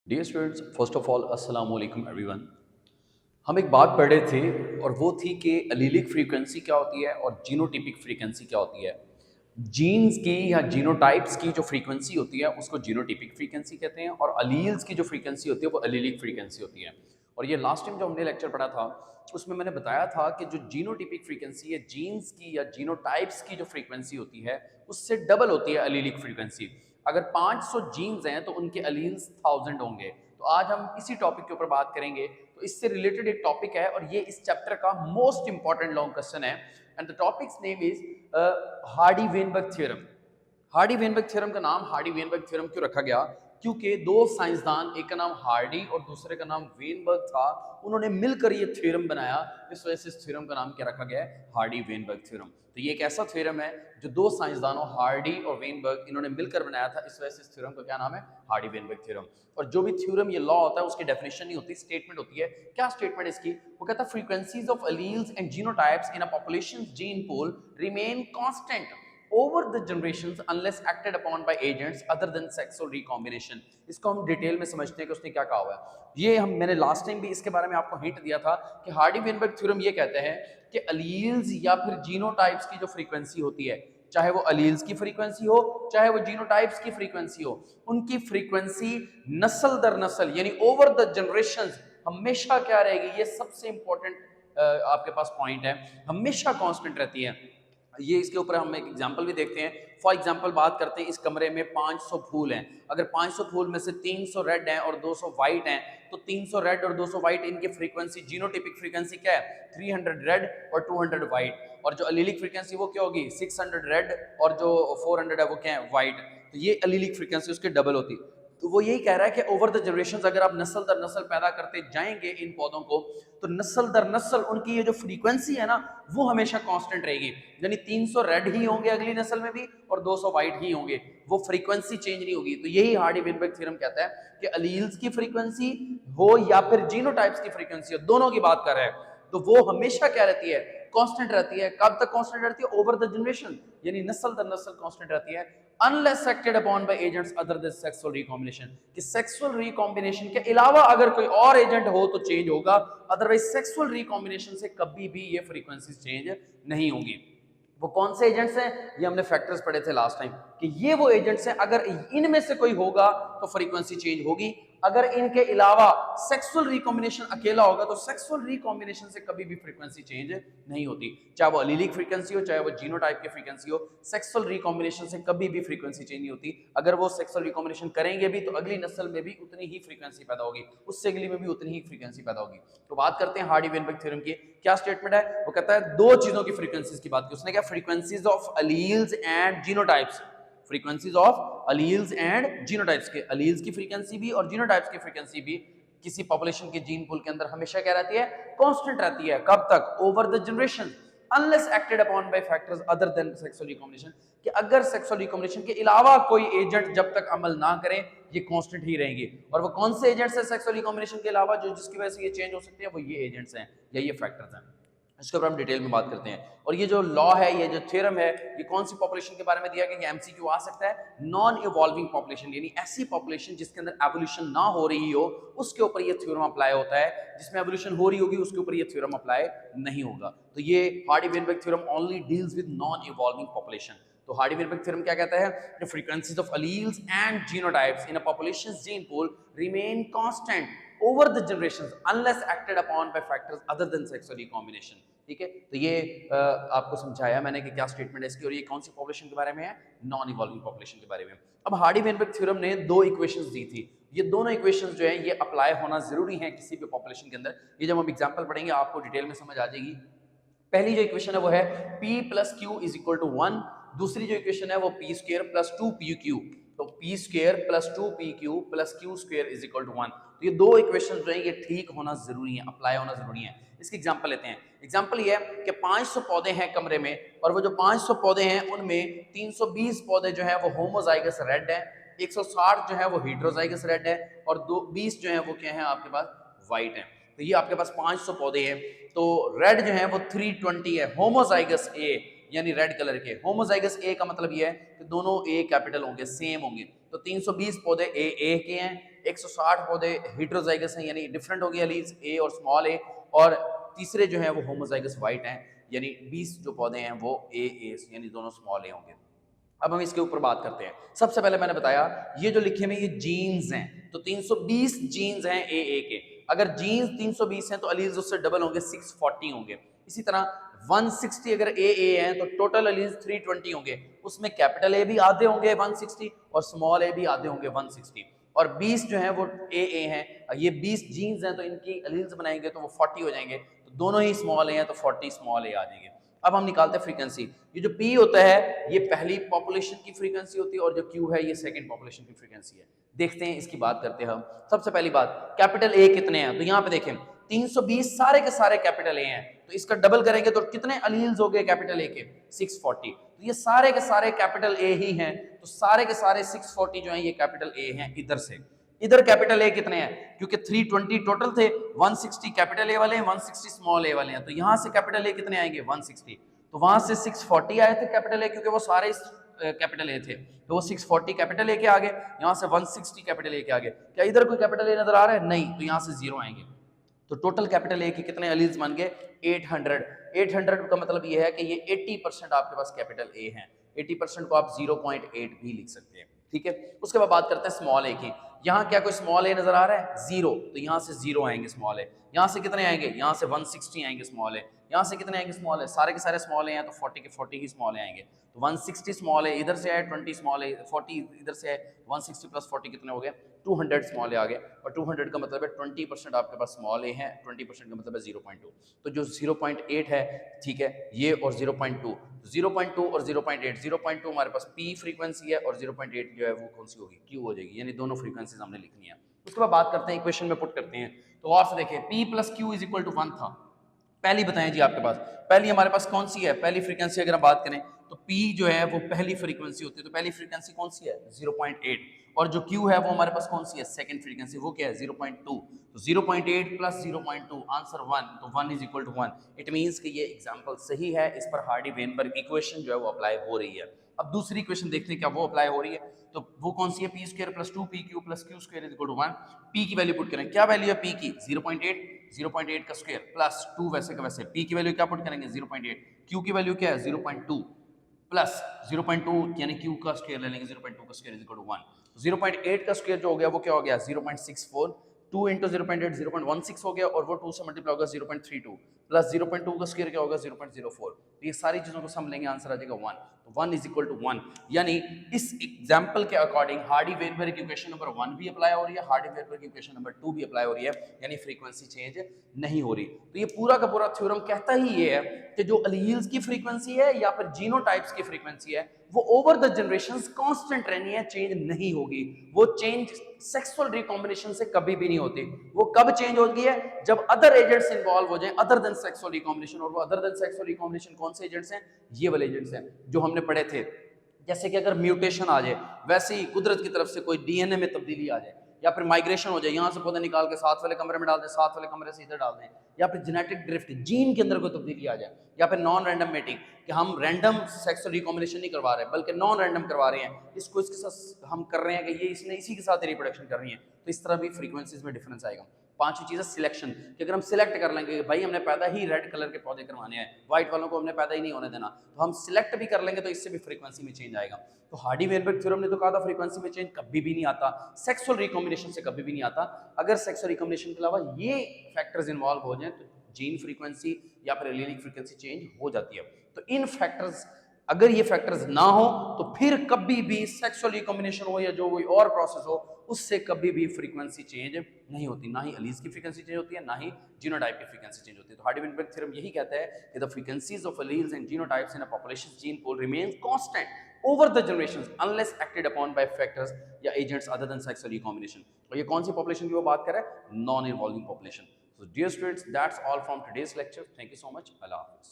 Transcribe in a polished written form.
Dear students, first of all अस्सलाम वालेकुम everyone. हम एक बात पढ़ रहे थे और वो थी कि अलीलिक फ्रीक्वेंसी क्या होती है और जीनोटिपिक फ्रीक्वेंसी क्या होती है। जीन्स की या जीनोटाइप्स की जो फ्रीक्वेंसी होती है उसको जीनोटिपिक फ्रीक्वेंसी कहते हैं और अलील्स की जो फ्रीक्वेंसी होती है वो अलीलिक फ्रीक्वेंसी होती है। और ये लास्ट टाइम जो हमने लेक्चर पढ़ा था उसमें मैंने बताया था कि जो जीनोटिपिक फ्रीक्वेंसी है जीन्स की या जीनोटाइप्स की जो फ्रीक्वेंसी होती है उससे डबल होती है अलीलिक फ्रीक्वेंसी। अगर 500 जीन्स हैं तो उनके अलील्स 1000 होंगे। तो आज हम इसी टॉपिक के ऊपर बात करेंगे। तो इससे रिलेटेड एक टॉपिक है और ये इस चैप्टर का मोस्ट इंपॉर्टेंट लॉन्ग क्वेश्चन है and the topics name is Hardy Weinberg theorem. Hardy Weinberg theorem का नाम हार्डी वेनबर्ग थ्योरम क्यों रखा गया? क्योंकि दो साइंसदान, एक का नाम हार्डी और दूसरे का नाम वेनबर्ग था, उन्होंने मिलकर ये थ्योरम बनाया। इस वजह से इस थ्योरम का नाम क्या रखा गया है? Hardy Weinberg theorem. तो ये एक ऐसा थ्योरम है जो दो साइंसदानों हार्डी और वेनबर्ग इन्होंने मिलकर बनाया था। इस वजह से इस थ्योरम का क्या नाम है? Hardy Weinberg theorem. और जो भी थ्योरम ये लॉ होता है उसकी डेफिनेशन नहीं होती, स्टेटमेंट होती है। क्या स्टेटमेंट इसकी? वो कहता है frequencies of alleles and genotypes in a population gene pool remain constant over the generations unless acted upon by agents other than sexual recombination। इसको हम डिटेल में समझते हैं कि उसने क्या कहा हुआ है। ये मैंने लास्ट टाइम भी इसके बारे में आपको हिंट दिया था कि हार्डी वेनबर्ग थ्योरम ये कहते हैं कि अलील्स या फिर जीनोटाइप्स की जो फ्रीक्वेंसी होती है, चाहे वो अलील्स की फ्रीक्वेंसी हो चाहे वो जीनोटाइप्स की फ्रीक्वेंसी हो, उनकी फ्रीक्वेंसी नस्ल दर नस्ल यानी ओवर द जनरेशंस हमेशा क्या रहेगी? ये सबसे इंपॉर्टेंट आपके पास पॉइंट है, हमेशा कांस्टेंट रहती है। ये इसके ऊपर हम एक एग्जांपल भी देखते हैं। फॉर एग्जांपल बात करते हैं, इस कमरे में 500 फूल हैं। अगर 500 फूल में से 300 रेड हैं और 200 वाइट हैं तो 300 रेड और 200 वाइट इनकी फ्रीक्वेंसी जीनोटिपिक फ्रीक्वेंसी क्या है? 300 रेड और 200 वाइट। और जो अलीलिक फ्रीक्वेंसी वो क्या होगी? 600 रेड और जो 400 है वो क्या है? वाइट। तो ये अलीलिक फ्रीक्वेंसी उसके डबल होती है। तो वो यही कह रहा है कि ओवर द जनरेशन अगर आप नस्ल दर नस्ल पैदा करते जाएंगे इन पौधों को तो नस्ल दर नस्ल उनकी ये जो फ्रीक्वेंसी है ना वो हमेशा कांस्टेंट रहेगी। यानी 300 रेड ही होंगे अगली नस्ल में भी और 200 वाइट ही होंगे, वो फ्रीक्वेंसी चेंज नहीं होगी। तो यही हार्डी वेनबर्ग थ्योरम कहता है कि अलील्स की फ्रीक्वेंसी हो या फिर जीनोटाइप्स की फ्रीक्वेंसी हो, दोनों की बात कर रहा है, तो वो हमेशा क्या रहती है? कांस्टेंट रहती है। कब तक कांस्टेंट रहती है? ओवर द जनरेशन, यानी नस्ल दर नस्ल कांस्टेंट रहती है unless acted upon bye agents other than sexual recombination. कि सेक्सुअल रिकॉम्बिनेशन के अलावा अगर कोई और एजेंट हो तो चेंज होगा, अदरवाइज सेक्सुअल रिकॉम्बिनेशन से कभी भी ये फ्रीक्वेंसी चेंज नहीं होंगी। वो कौन से एजेंट्स हैं? ये हमने फैक्टर्स पढ़े थे लास्ट टाइम कि ये वो एजेंट्स हैं, अगर इनमें से कोई होगा तो फ्रीक्वेंसी चेंज होगी, अगर इनके अलावा सेक्सुअल रिकॉम्बिनेशन अकेला होगा तो सेक्सुअल रिकॉम्बिनेशन से कभी भी फ्रीक्वेंसी चेंज नहीं होती। चाहे वो अलीलिक फ्रीक्वेंसी हो चाहे वो जीनोटाइप की फ्रीक्वेंसी हो, सेक्सुअल रिकॉम्बिनेशन से कभी भी फ्रीक्वेंसी चेंज नहीं होती। अगर वो सेक्सुअल रिकॉम्बिनेशन करेंगे भी तो अगली नस्ल में भी उतनी ही फ्रीक्वेंसी पैदा होगी, उससे अगली में भी उतनी ही फ्रीक्वेंसी पैदा होगी। तो बात करते हैं हार्डी वेनबर्ग थ्योरम की। क्या स्टेटमेंट है? वो कहता है दो चीजों की फ्रीक्वेंसीज की बात की उसने। क्या? Frequencies of alleles and genotypes. Frequencies of alleles and genotypes के, अलील्स की फ्रीक्वेंसी भी और जीनोटाइप्स की फ्रीक्वेंसी भी किसी पॉपुलेशन के जीन पूल के अंदर हमेशा क्या रहती है? कांस्टेंट रहती है। कब तक? Over the generation unless acted upon by factors other than sexual recombination. कि अगर सेक्सुअल रिकॉम्बिनेशन के अलावा कोई एजेंट जब तक अमल ना करें ये कांस्टेंट ही रहेंगे। और वो कौन से एजेंट्स हैं सेक्सुअल रिकॉम्बिनेशन के अलावा जो जिसकी वजह से ये चेंज हो सकते हैं? वो ये एजेंट्स हैं या ये फैक्टर्स हैं। इसके ऊपर हम डिटेल में बात करते हैं। और ये जो लॉ है, ये जो थ्योरम है, ये कौन सी पॉपुलेशन के बारे में दिया गया? ये एमसीक्यू आ सकता है। नॉन इवॉल्विंग पॉपुलेशन, यानी ऐसी पॉपुलेशन जिसके अंदर एवोल्यूशन ना हो रही हो उसके ऊपर ये थ्योरम अप्लाई होता है। जिसमें एवोल्यूशन हो रही होगी उसके ऊपर ये थ्योरम अप्लाई नहीं होगा। तो ये Hardy Weinberg theorem only deals with non evolving population. तो हार्डी वेनबर्ग थ्योरम क्या कहता है? The frequencies of alleles and genotypes in a populations gene pool remain constant over the generations unless acted upon by factors other than sexual recombination। ठीक है, तो ये आपको समझाया मैंने कि क्या स्टेटमेंट है इसकी और ये कौन सी पॉपुलेशन के बारे में है? नॉन इवॉल्विंग पॉपुलेशन के बारे में। अब हार्डी वेनबर्ग थ्योरम ने दो इक्वेशंस दी थी। ये दोनों इक्वेशंस जो है ये अप्लाई होना जरूरी है किसी भी पॉपुलेशन के अंदर। ये जब हम एग्जांपल पढ़ेंगे आपको डिटेल में समझ आ जाएगी। पहली जो इक्वेशन है वो है p plus q is equal to 1। दूसरी जो इक्वेशन है वो पी स्क्वायर प्लस 2pq। तो p square plus 2pq plus q square is equal to 1। तो ये दो इक्वेशन जो है ये ठीक होना जरूरी है, अप्लाई होना जरूरी है। इसकी एग्जांपल लेते हैं। एग्जांपल ये है कि 500 पौधे हैं कमरे में और वो जो 500 पौधे हैं उनमें 320 पौधे जो है वो होमोजाइगस रेड है, 160 जो है वो हेटेरोजाइगस रेड है और 20 जो है वो क्या है आपके पास वाइट है। तो ये आपके पास 500 पौधे हैं। तो रेड जो है वो 320 है होमोजाइगस ए यानी रेड कलर के। होमोजाइगस ए का मतलब ये है कि दोनों ए कैपिटल होंगे, सेम होंगे। तो 320 पौधे ए के हैं, 160 पौधे हेटेरोजाइगस हैं यानी डिफरेंट हो गए एलील्स ए और स्मॉल ए, और तीसरे जो है वो होमोजाइगस वाइट हैं यानी 20 जो पौधे हैं वो ए यानी दोनों स्मॉल ए होंगे। अब हम इसके ऊपर बात करते हैं। सबसे पहले मैंने बताया ये जो लिखे हुए ये जीन्स हैं, तो 320 जीन्स हैं ए के। अगर जीन्स 320 हैं तो अलील्स उससे डबल होंगे, 640 होंगे। इसी तरह 160 अगर ए हैं तो टोटल अलील्स 320 होंगे। उसमें कैपिटल ए भी आधे होंगे 160 और स्मॉल ए भी आधे होंगे 160। और 20 जो है वो ए हैं, ये 20 जीन्स हैं तो इनकी अलील्स बनाएंगे तो वो 40 हो जाएंगे। तो दोनों ही स्मॉल ए हैं तो 40 स्मॉल ए आ जाएंगे। अब हम निकालते हैं फ्रीक्वेंसी। ये जो P होता है ये पहली पॉपुलेशन की फ्रीक्वेंसी होती है और जो Q है ये सेकंड पॉपुलेशन की फ्रीक्वेंसी है। देखते हैं इसकी बात करते हैं हम। सबसे पहली बात कैपिटल A कितने हैं, तो यहाँ पे देखें 320 सारे के सारे कैपिटल A हैं, तो इसका डबल करेंगे तो कितने अलील्स हो गए कैपिटल A के, 640। तो ये सारे के सारे कैपिटल A ही हैं, तो सारे के सारे 640 जो हैं ये कैपिटल A हैं। इधर से इधर कैपिटल ए कितने हैं, क्योंकि 320 टोटल थे, 160 कैपिटल ए वाले हैं, 160 स्मॉल ए वाले हैं, तो यहां से कैपिटल ए कितने आएंगे 160। तो वहां से 640 आए थे कैपिटल ए, क्योंकि वो सारे कैपिटल ए थे, तो वो 640 कैपिटल ए के आगे, यहां से 160 कैपिटल ए के आगे। क्या इधर कोई कैपिटल ए नजर आ रहा है, नहीं, तो यहां से जीरो आएंगे। तो टोटल कैपिटल ए के कितने अलील्स बन गए 800। 800 का मतलब ये है कि ये 80% आपके पास कैपिटल ए हैं। 80% को आप 0.8 भी लिख सकते हैं, ठीक है। उसके बाद बात करते हैं स्मॉल ए की। यहाँ क्या कोई स्मॉल ए नजर आ रहा है, जीरो, तो यहाँ से जीरो आएंगे स्मॉल ए। यहाँ से कितने आएंगे, यहाँ से 160 आएंगे स्मॉल ए। यहाँ से कितने आएंगे स्मॉल ए, सारे के सारे स्मॉल ए हैं तो 40 के 40 ही स्मॉल ए आएंगे। तो 160 स्मॉल ए इधर से आए, 20 स्मॉल ए, 40 इधर से आए, 160 प्लस 40 कितने हो गए 200 स्मॉल ए आ गए। और 200 का मतलब है 20% आपके पास स्मॉल ए है, 20% का मतलब है 0.2। तो जो 0.8 है, ठीक है, ये और 0.2, 0.2 और 0.8, 0.2 हमारे पास P फ्रीक्वेंसी है और 0.8 जो है वो कौन सी होगी, Q हो जाएगी, यानी दोनों फ्रीक्वेंसीज हमने लिखनी है। उसके बाद बात करते हैं इक्वेशन में पुट करते हैं। तो और से देखिए P plus Q is equal to 1 था। पहली बताएं जी आपके पास, पहली हमारे पास कौन सी है, पहली फ्रीक्वेंसी अगर हम बात करें तो P जो है वो पहली फ्रीक्वेंसी होती है, तो पहली फ्रीक्वेंसी कौन सी है 0.8, और जो Q है वो हमारे पास कौन सी है सेकंड फ्रीक्वेंसी, वो क्या है 0.2। तो 0.8 प्लस 0.2 आंसर 1, तो 1 is equal to 1। It means कि ये एग्जांपल सही है, इस पर हार्डी वेनबर्ग इक्वेशन जो है वो अप्लाई हो रही है। अब दूसरी इक्वेशन देखते हैं क्या वो अप्लाई हो रही है, तो वो कौन सी है p स्क्वायर प्लस 2pq प्लस q square is equal to 1। p की वैल्यू पुट करें, क्या वैल्यू है p की 0.8, 0.8 का स्क्वायर प्लस 2 वैसे का वैसे, p की वैल्यू क्या पुट करेंगे 0.8, q की वैल्यू क्या है 0.2 प्लस 0.2 यानी q का स्क्वायर ले लेंगे, 0.2 का स्क्वायर इज इक्वल टू 1। 0.8 का स्क्वायर जो हो गया वो क्या हो गया 0.64, 2 इंटू 0.8 0.16 हो गया, और वो 2 से मल्टीप्लाई होगा 0.32 प्लस 0.2 का स्क्वायर क्या होगा 0.04। तो ये सारी चीजों को सम लेंगे, आंसर आ जाएगा 1। तो 1 इज इक्वल टू 1, यानी इस एग्जांपल के according Hardy Weinberg equation number 1 भी अप्लाई हो रही है, हार्डी वेनबर्ग इक्वेशन नंबर 2 भी अप्लाई हो रही है, यानी फ्रीक्वेंसी चेंज नहीं हो रही। तो ये पूरा का पूरा थ्योरम कहता ही ये है कि जो अलील्स की फ्रीक्वेंसी है या फिर जीनोटाइप्स की फ्रीक्वेंसी है वो ओवर द जनरेशंस कांस्टेंट रहनी है, चेंज नहीं होगी। वो चेंज सेक्सुअल रिकॉम्बिनेशन से कभी भी नहीं होती। वो कब चेंज होगी है जब अदर एजेंट्स इन्वॉल्व हो जाएं अदर देन सेक्सुअल रिकॉम्बिनेशन, और वो अदर देन सेक्सुअल रिकॉम्बिनेशन कौन से एजेंट्स हैं, ये वाले एजेंट्स हैं जो हमने पढ़े थे। जैसे कि अगर म्यूटेशन आ जाए, वैसे ही कुदरत की तरफ से कोई डीएनए में तब्दीली आ जाए, या फिर माइग्रेशन हो जाए, यहाँ से पौधे निकाल के साथ वाले कमरे में डाल दें, साथ वाले कमरे से इधर डाल दें, या फिर जेनेटिक ड्रिफ्ट जीन के अंदर कोई तब्दीली आ जाए, या फिर नॉन रैंडम मेटिंग कि हम रैंडम सेक्सुअल रिकॉम्बिनेशन नहीं करवा रहे बल्कि नॉन रैंडम करवा रहे हैं, इसको इसके साथ हम कर रहे हैं कि ये इसने इसी के साथ रिप्रोडक्शन कर रही है, तो इस तरह भी फ्रीक्वेंसीज में डिफरेंस आएगा। पांचवी चीज है सिलेक्शन, कि अगर हम सिलेक्ट कर लेंगे भाई हमने पैदा ही रेड कलर के पौधे करवाने हैं, व्हाइट वालों को हमने पैदा ही नहीं होने देना, तो हम सिलेक्ट भी कर लेंगे तो इससे भी फ्रीक्वेंसी में चेंज आएगा। तो हार्डी वेनबर्ग थ्योरम ने तो कहा था फ्रीक्वेंसी में चेंज कभी भी नहीं आता, सेक्सुअल रिकॉम्बिनेशन से कभी भी नहीं आता। अगर सेक्सुअल रिकॉम्बिनेशन के अलावा ये फैक्टर्स इन्वॉल्व हो जाए तो जीन फ्रीक्वेंसी या फिर एलीलिक फ्रीक्वेंसी चेंज हो जाती है। तो इन फैक्टर्स, अगर ये फैक्टर्स ना हो तो फिर कभी भी सेक्सुअल रिकॉम्बिनेशन हो या जो कोई और प्रोसेस हो उससे कभी भी फ्रीक्वेंसी चेंज नहीं होती, ना ही अलीज की फ्रीक्वेंसी चेंज होती है, ना ही जीनोटाइप की फ्रीक्वेंसी चेंज होती है। तो हार्डी वेनबर्ग थ्योरम यही कहता है कि the frequencies of alleles and genotypes in a population gene pool remains constant over the generations unless acted upon by factors या agents other than sexual recombination. और ये कौन सी पॉपुलेशन की वो बात कर रहा है, non involving population. So dear students, that's all from today's lecture. Thank you so much. Allah Hafiz.